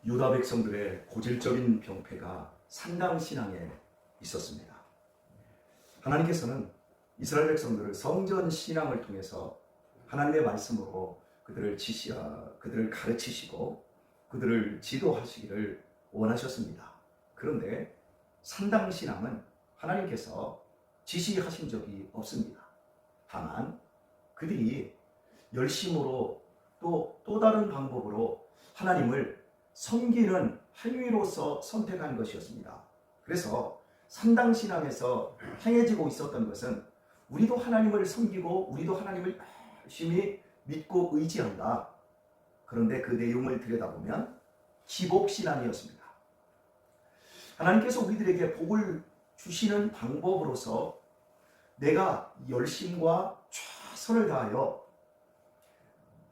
유다 백성들의 고질적인 병폐가 산당 신앙에 있었습니다. 하나님께서는 이스라엘 백성들을 성전 신앙을 통해서 하나님의 말씀으로 그들을 가르치시고 그들을 지도하시기를 원하셨습니다. 그런데 산당 신앙은 하나님께서 지시하신 적이 없습니다. 다만 그들이 열심으로 또 다른 방법으로 하나님을 섬기는 행위로서 선택한 것이었습니다. 그래서 산당 신앙에서 행해지고 있었던 것은 우리도 하나님을 섬기고 우리도 하나님을 열심히 믿고 의지한다. 그런데 그 내용을 들여다보면 기복 신앙이었습니다. 하나님께서 우리들에게 복을 주시는 방법으로서 내가 열심과 최선을 다하여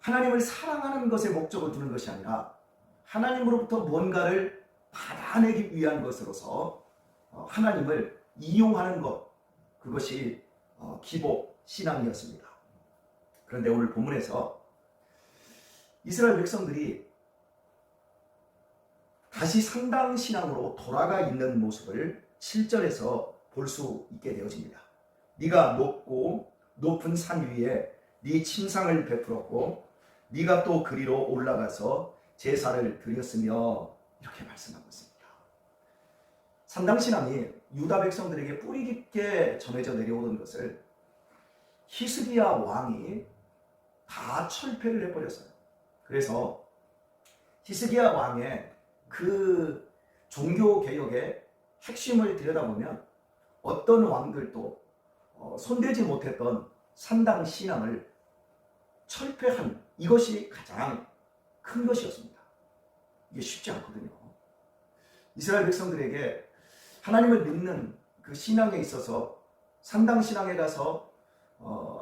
하나님을 사랑하는 것에 목적을 두는 것이 아니라 하나님으로부터 뭔가를 받아내기 위한 것으로서 하나님을 이용하는 것, 그것이 기복 신앙이었습니다. 그런데 오늘 본문에서 이스라엘 백성들이 다시 산당 신앙으로 돌아가 있는 모습을 7절에서 볼 수 있게 되어집니다. 네가 높고 높은 산 위에 네 침상을 베풀었고 네가 또 그리로 올라가서 제사를 드렸으며 이렇게 말씀하고 있습니다. 산당 신앙이 유다 백성들에게 뿌리 깊게 전해져 내려오던 것을 히스기야 왕이 다 철폐를 해버렸어요. 그래서 히스기야 왕의 그 종교 개혁의 핵심을 들여다보면 어떤 왕들도 손대지 못했던 산당 신앙을 철폐한 이것이 가장 큰 것이었습니다. 이게 쉽지 않거든요. 이스라엘 백성들에게 하나님을 믿는 그 신앙에 있어서 산당 신앙에 가서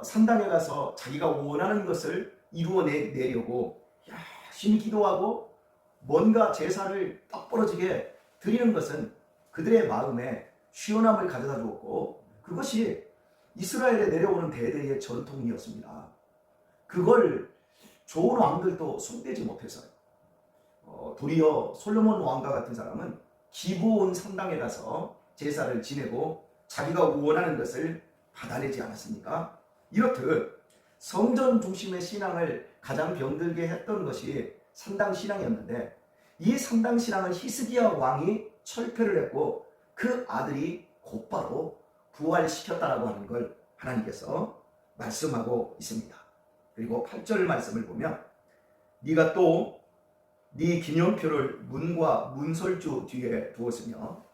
산당에 가서 자기가 원하는 것을 이루어내려고 열심히 기도하고 뭔가 제사를 떡 부러지게 드리는 것은 그들의 마음에 시원함을 가져다 주었고 그것이 이스라엘에 내려오는 대대의 전통이었습니다. 그걸 좋은 왕들도 손대지 못해서요. 도리어 솔로몬 왕과 같은 사람은 기브온 산당에 가서 제사를 지내고 자기가 원하는 것을 받아내지 않았습니까? 이렇듯 성전 중심의 신앙을 가장 병들게 했던 것이 산당 신앙이었는데 이 산당 신앙을 히스기야 왕이 철폐를 했고 그 아들이 곧바로 부활시켰다라고 하는 걸 하나님께서 말씀하고 있습니다. 그리고 8절 말씀을 보면 네가 또 네 기념표를 문과 문설주 뒤에 두었으며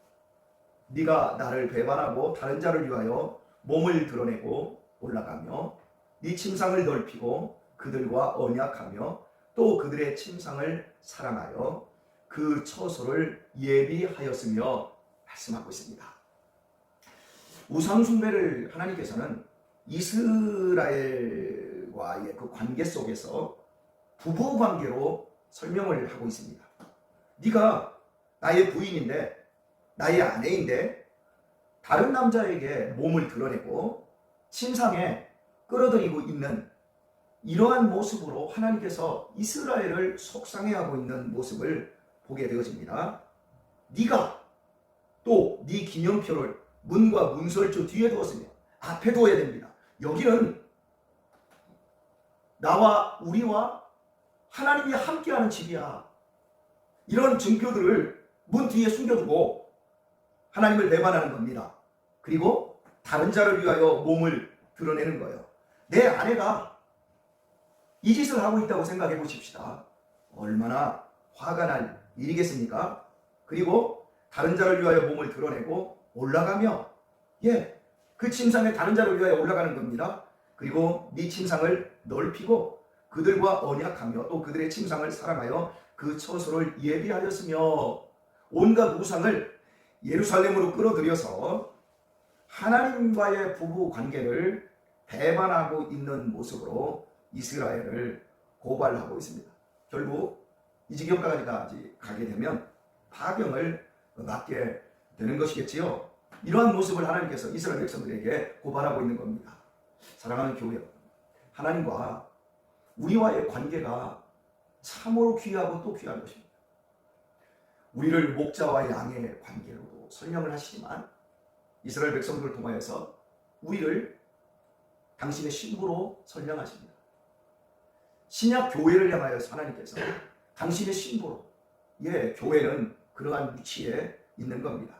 네가 나를 배반하고 다른 자를 위하여 몸을 드러내고 올라가며 네 침상을 넓히고 그들과 언약하며 또 그들의 침상을 사랑하여 그 처소를 예비하였으며 말씀하고 있습니다. 우상 숭배를 하나님께서는 이스라엘과의 그 관계 속에서 부부 관계로 설명을 하고 있습니다. 네가 나의 부인인데 나의 아내인데 다른 남자에게 몸을 드러내고 침상에 끌어들이고 있는 이러한 모습으로 하나님께서 이스라엘을 속상해하고 있는 모습을 보게 되어집니다. 네가 또 네 기념표를 문과 문설주 뒤에 두었으며 앞에 두어야 됩니다. 여기는 나와 우리와 하나님이 함께하는 집이야. 이런 증표들을 문 뒤에 숨겨두고 하나님을 배반하는 겁니다. 그리고 다른 자를 위하여 몸을 드러내는 거예요. 내 아내가 이 짓을 하고 있다고 생각해 보십시다. 얼마나 화가 날 일이겠습니까? 그리고 다른 자를 위하여 몸을 드러내고 올라가며 그 침상에 다른 자를 위하여 올라가는 겁니다. 그리고 네 침상을 넓히고 그들과 언약하며 또 그들의 침상을 사랑하여 그 처소를 예비하였으며 온갖 우상을 예루살렘으로 끌어들여서 하나님과의 부부 관계를 배반하고 있는 모습으로 이스라엘을 고발하고 있습니다. 결국 이 지경까지 가게 되면 파병을 맞게 되는 것이겠지요. 이러한 모습을 하나님께서 이스라엘 백성들에게 고발하고 있는 겁니다. 사랑하는 교회 여러분, 하나님과 우리와의 관계가 참으로 귀하고 또 귀한 것입니다. 우리를 목자와 양의 관계로도 설명을 하시지만 이스라엘 백성들을 통하여서 우리를 당신의 신부로 설명하십니다. 신약 교회를 향하여서 하나님께서 당신의 신부로, 교회는 그러한 위치에 있는 겁니다.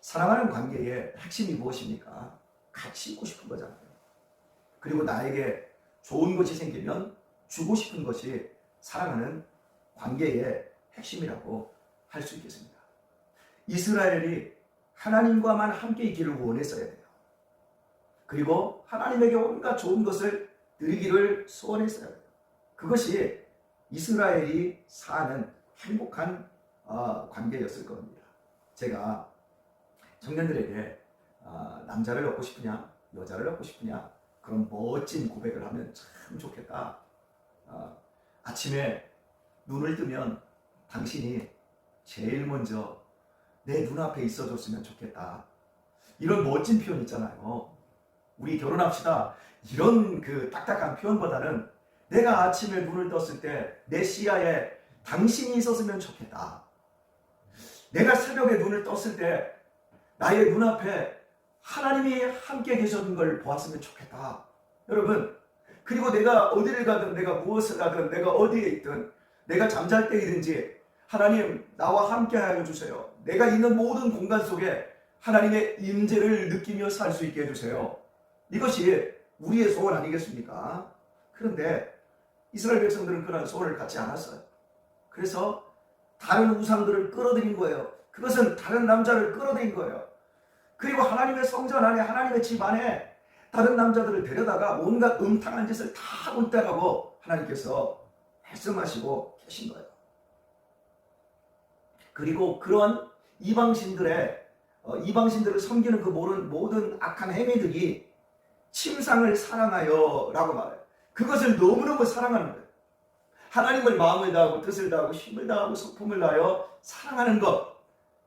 사랑하는 관계의 핵심이 무엇입니까? 같이 있고 싶은 거잖아요. 그리고 나에게 좋은 것이 생기면 주고 싶은 것이 사랑하는 관계의 핵심이라고 할 수 있겠습니다. 이스라엘이 하나님과만 함께 있기를 원했어야 돼요. 그리고 하나님에게 온갖 좋은 것을 드리기를 소원했어야 돼요. 그것이 이스라엘이 사는 행복한 관계였을 겁니다. 제가 청년들에게 남자를 얻고 싶으냐, 여자를 얻고 싶으냐, 그런 멋진 고백을 하면 참 좋겠다. 아침에 눈을 뜨면 당신이 제일 먼저 내 눈앞에 있어줬으면 좋겠다. 이런 멋진 표현 있잖아요. 우리 결혼합시다. 이런 그 딱딱한 표현보다는 내가 아침에 눈을 떴을 때 내 시야에 당신이 있었으면 좋겠다. 내가 새벽에 눈을 떴을 때 나의 눈앞에 하나님이 함께 계셨는 걸 보았으면 좋겠다. 여러분, 그리고 내가 어디를 가든, 내가 무엇을 하든, 내가 어디에 있든, 내가 잠잘 때이든지 하나님 나와 함께 하여 주세요. 내가 있는 모든 공간 속에 하나님의 임재를 느끼며 살 수 있게 해주세요. 이것이 우리의 소원 아니겠습니까? 그런데 이스라엘 백성들은 그런 소원을 갖지 않았어요. 그래서 다른 우상들을 끌어들인 거예요. 그것은 다른 남자를 끌어들인 거예요. 그리고 하나님의 성전 안에, 하나님의 집 안에 다른 남자들을 데려다가 온갖 음탕한 짓을 다 하고 있다라고 하나님께서 말씀하시고 계신 거예요. 그리고 그런 이방신들을 섬기는 그 모든 악한 행위들이 침상을 사랑하여 라고 말해요. 그것을 너무너무 사랑하는 거예요. 하나님을 마음을 다하고 뜻을 다하고 힘을 다하고 성품을 다하여 사랑하는 것,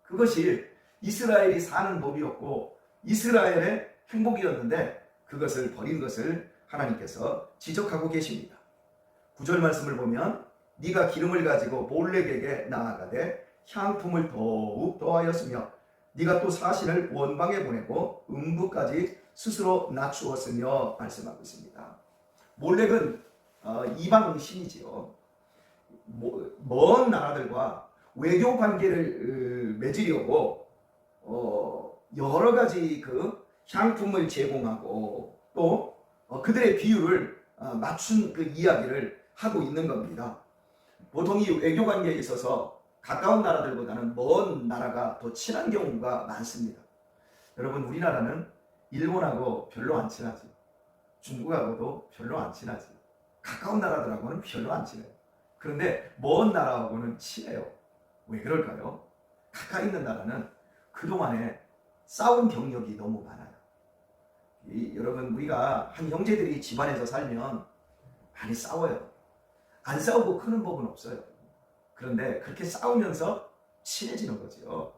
그것이 이스라엘이 사는 법이었고 이스라엘의 행복이었는데 그것을 버린 것을 하나님께서 지적하고 계십니다. 9절 말씀을 보면 네가 기름을 가지고 몰렉에게 나아가되 향품을 더욱 더하였으며 네가 또 사신을 원방에 보내고 음부까지 스스로 낮추었으며 말씀하고 있습니다. 몰렉은 이방 신이지요. 먼 나라들과 외교 관계를 맺으려고 여러 가지 그 향품을 제공하고 또 그들의 비율을 맞춘 그 이야기를 하고 있는 겁니다. 보통 이 외교 관계에 있어서 가까운 나라들보다는 먼 나라가 더 친한 경우가 많습니다. 여러분, 우리나라는 일본하고 별로 안 친하지, 중국하고도 별로 안 친하지, 가까운 나라들하고는 별로 안 친해요. 그런데 먼 나라하고는 친해요. 왜 그럴까요? 가까이 있는 나라는 그동안에 싸운 경력이 너무 많아요. 여러분, 우리가 한 형제들이 집안에서 살면 많이 싸워요. 안 싸우고 크는 법은 없어요. 그런데 그렇게 싸우면서 친해지는 거죠.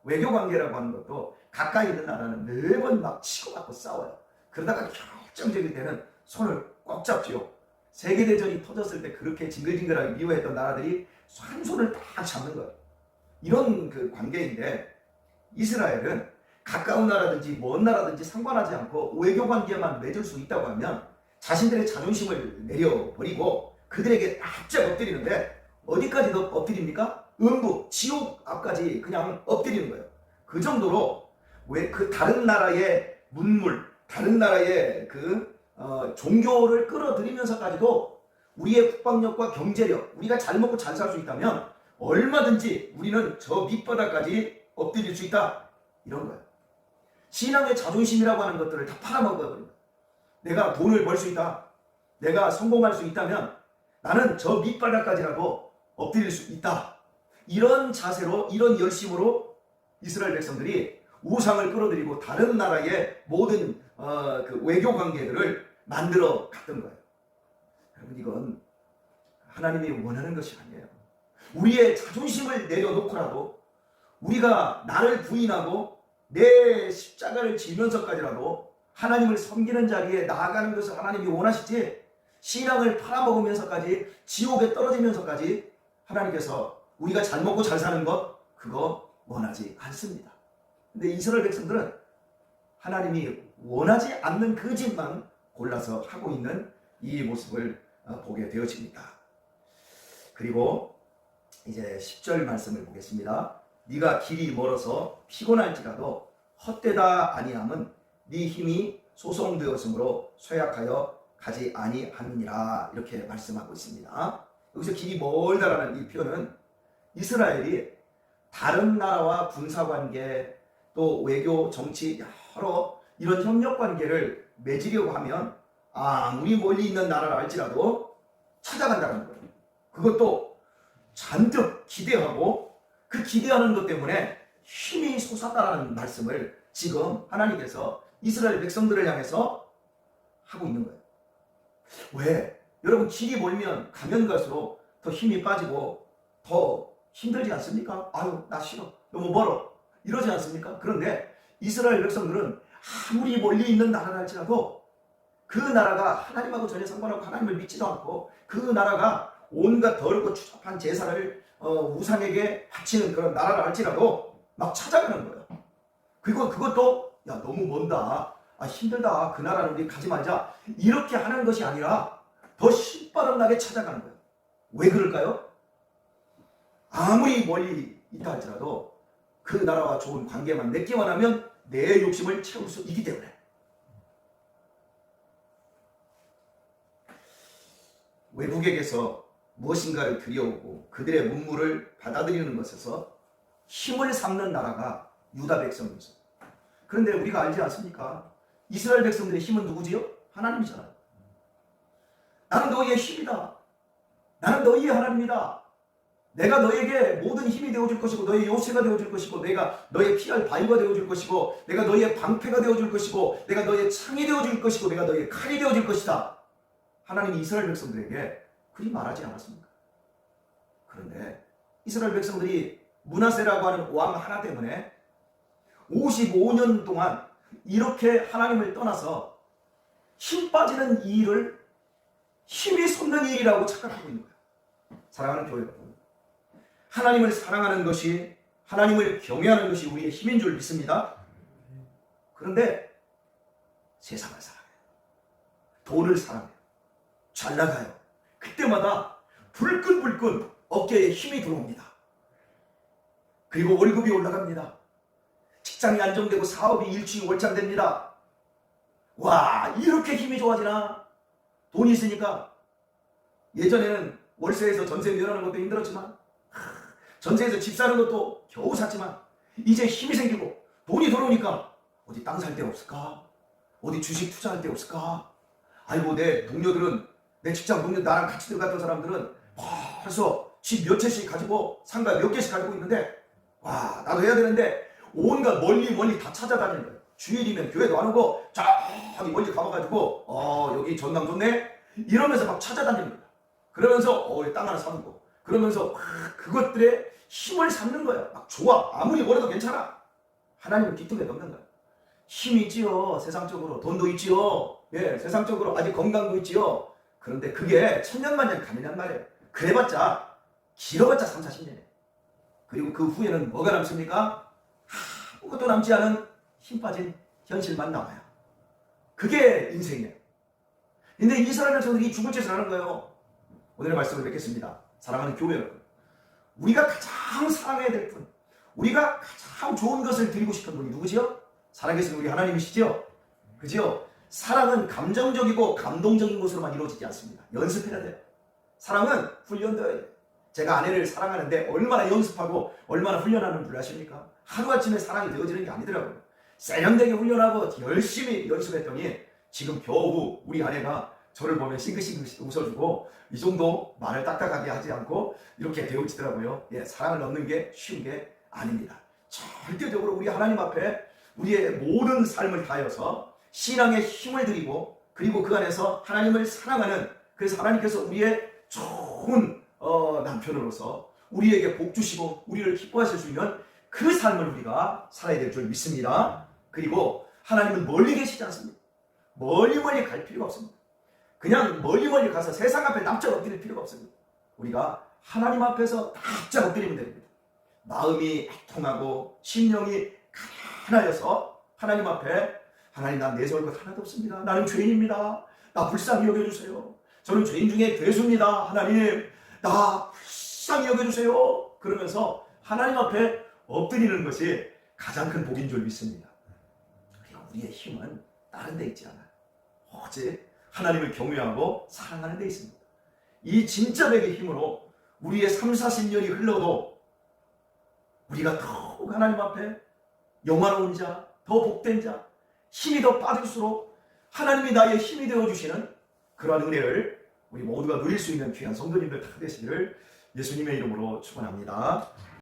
외교 관계라고 하는 것도 가까이 있는 나라는 매번 막 치고받고 싸워요. 그러다가 결정적일 때는 손을 꽉 잡죠. 세계대전이 터졌을 때 그렇게 징글징글하게 미워했던 나라들이 한 손을 딱 잡는 거예요. 이런 그 관계인데 이스라엘은 가까운 나라든지 먼 나라든지 상관하지 않고 외교 관계만 맺을 수 있다고 하면 자신들의 자존심을 내려버리고 그들에게 납작 엎드리는데 어디까지 엎드립니까? 음부, 지옥 앞까지 그냥 엎드리는 거예요. 그 정도로 왜 그 다른 나라의 문물, 다른 나라의 그 종교를 끌어들이면서까지도 우리의 국방력과 경제력, 우리가 잘 먹고 잘 살 수 있다면 얼마든지 우리는 저 밑바닥까지 엎드릴 수 있다. 이런 거예요. 신앙의 자존심이라고 하는 것들을 다 팔아먹어버린 거예요. 내가 돈을 벌 수 있다, 내가 성공할 수 있다면 나는 저 밑바닥까지라도 엎드릴 수 있다. 이런 자세로, 이런 열심으로 이스라엘 백성들이 우상을 끌어들이고 다른 나라의 모든 그 외교 관계들을 만들어 갔던 거예요. 여러분, 이건 하나님이 원하는 것이 아니에요. 우리의 자존심을 내려놓고라도 우리가 나를 부인하고 내 십자가를 지면서까지라도 하나님을 섬기는 자리에 나아가는 것을 하나님이 원하시지, 신앙을 팔아먹으면서까지 지옥에 떨어지면서까지 하나님께서 우리가 잘 먹고 잘 사는 것 그거 원하지 않습니다. 근데 이스라엘 백성들은 하나님이 원하지 않는 그 짓만 골라서 하고 있는 이 모습을 보게 되어집니다. 그리고 이제 10절 말씀을 보겠습니다. 네가 길이 멀어서 피곤할지라도 헛되다 아니함은 네 힘이 소송되었으므로 쇠약하여 가지 아니함이니라, 이렇게 말씀하고 있습니다. 여기서 길이 멀다라는 이 표현은 이스라엘이 다른 나라와 군사관계 또 외교, 정치 여러 이런 협력관계를 맺으려고 하면 아무리 멀리 있는 나라를 알지라도 찾아간다는 거예요. 그것도 잔뜩 기대하고 그 기대하는 것 때문에 힘이 솟았다라는 말씀을 지금 하나님께서 이스라엘 백성들을 향해서 하고 있는 거예요. 왜? 여러분, 길이 멀면 가면 갈수록 더 힘이 빠지고 더 힘들지 않습니까? 아유, 나 싫어, 너무 멀어, 이러지 않습니까? 그런데 이스라엘 백성들은 아무리 멀리 있는 나라를 할지라도 그 나라가 하나님하고 전혀 상관없고 하나님을 믿지도 않고 그 나라가 온갖 더럽고 추잡한 제사를 우상에게 바치는 그런 나라를 할지라도 막 찾아가는 거예요. 그리고 그것도 야, 너무 먼다, 힘들다, 그 나라는 우리 가지 말자, 이렇게 하는 것이 아니라 더 신바람나게 찾아가는 거예요. 왜 그럴까요? 아무리 멀리 있다 할지라도 그 나라와 좋은 관계만 맺기만 하면 내 욕심을 채울 수 있기 때문에. 외국에게서 무엇인가를 들여오고 그들의 문물을 받아들이는 것에서 힘을 삼는 나라가 유다 백성이었어요. 그런데 우리가 알지 않습니까? 이스라엘 백성들의 힘은 누구지요? 하나님이잖아요. 나는 너희의 힘이다, 나는 너희의 하나님이다, 내가 너에게 모든 힘이 되어줄 것이고 너의 요새가 되어줄 것이고 내가 너의 피할 바위가 되어줄 것이고 내가 너의 방패가 되어줄 것이고 내가 너의 창이 되어줄 것이고 내가 너의 칼이 되어줄 것이다. 하나님이 이스라엘 백성들에게 그리 말하지 않았습니까? 그런데 이스라엘 백성들이 므낫세라고 하는 왕 하나 때문에 55년 동안 이렇게 하나님을 떠나서 힘 빠지는 이 일을 힘이 솟는 일이라고 착각하고 있는 거예요. 사랑하는 교회 여러분, 하나님을 사랑하는 것이, 하나님을 경외하는 것이 우리의 힘인 줄 믿습니다. 그런데 세상을 사랑해요, 돈을 사랑해요, 잘 나가요. 그때마다 불끈불끈 어깨에 힘이 들어옵니다. 그리고 월급이 올라갑니다. 직장이 안정되고 사업이 일취월장됩니다. 와, 이렇게 힘이 좋아지나? 돈이 있으니까. 예전에는 월세에서 전세 면하는 것도 힘들었지만, 전세에서 집 사는 것도 겨우 샀지만, 이제 힘이 생기고 돈이 들어오니까 어디 땅 살 데 없을까? 어디 주식 투자할 데 없을까? 아이고, 내 동료들은, 내 직장 동료, 나랑 같이 들어갔던 사람들은 벌써 집 몇 채씩 가지고 상가 몇 개씩 가지고 있는데, 와, 나도 해야 되는데 온갖 멀리 다 찾아다니는 거예요. 주일이면 교회도 안 오고 저기 멀리 가봐가지고 여기 전남 좋네, 이러면서 막 찾아다니는 거예요. 그러면서 땅 하나 사는 거, 그러면서 그것들에 힘을 삼는 거예요. 막 좋아, 아무리 멀어도 괜찮아. 하나님은 뒤통에 넣는 거예요. 힘이 있지요, 세상적으로. 돈도 있지요, 예, 세상적으로 아직 건강도 있지요. 그런데 그게 천년만년 가느냔 말이에요. 그래봤자 길어봤자 3, 40년이에요. 그리고 그 후에는 뭐가 남습니까? 아무것도 남지 않은 힘 빠진 현실만 남아요. 그게 인생이에요. 근데 이스라엘 백성들이 죽을 짓을 하는 거예요. 오늘의 말씀을 뵙겠습니다. 사랑하는 교회 여러분, 우리가 가장 사랑해야 될 분, 우리가 가장 좋은 것을 드리고 싶은 분이 누구지요? 살아계신 우리 하나님이시죠? 그죠? 사랑은 감정적이고 감동적인 것으로만 이루어지지 않습니다. 연습해야 돼요. 사랑은 훈련되어야 돼요. 제가 아내를 사랑하는데 얼마나 연습하고 얼마나 훈련하는 줄 아십니까? 하루아침에 사랑이 되어지는 게 아니더라고요. 세련되게 훈련하고 열심히 연습했더니 지금 겨우 우리 아내가 저를 보면 싱긋싱긋 웃어주고 이 정도 말을 딱딱하게 하지 않고 이렇게 되어지더라고요. 예, 사랑을 얻는 게 쉬운 게 아닙니다. 절대적으로 우리 하나님 앞에 우리의 모든 삶을 다하여서 신앙의 힘을 드리고, 그리고 그 안에서 하나님을 사랑하는, 그래서 하나님께서 우리의 좋은 남편으로서 우리에게 복 주시고 우리를 기뻐하실 수 있는 그 삶을 우리가 살아야 될 줄 믿습니다. 그리고 하나님은 멀리 계시지 않습니다. 멀리 갈 필요가 없습니다. 그냥 멀리 가서 세상 앞에 남처럼 엎드릴 필요가 없습니다. 우리가 하나님 앞에서 납작 엎드리면 됩니다. 마음이 애통하고 심령이 가난하여서 하나님 앞에 하나님 난 내세울 것 하나도 없습니다. 나는 죄인입니다. 나 불쌍히 여겨주세요. 저는 죄인 중에 괴수입니다. 하나님 나 불쌍히 여겨주세요. 그러면서 하나님 앞에 엎드리는 것이 가장 큰 복인 줄 믿습니다. 그리고 우리의 힘은 다른 데 있지 않아요. 오직 하나님을 경외하고 사랑하는 데 있습니다. 이 진짜 백의 힘으로 우리의 3, 40년이 흘러도 우리가 더욱 하나님 앞에 영화로운 자, 더 복된 자, 힘이 더 빠질수록 하나님이 나의 힘이 되어주시는 그러한 은혜를 우리 모두가 누릴 수 있는 귀한 성도님들 다 되시기를 예수님의 이름으로 축원합니다.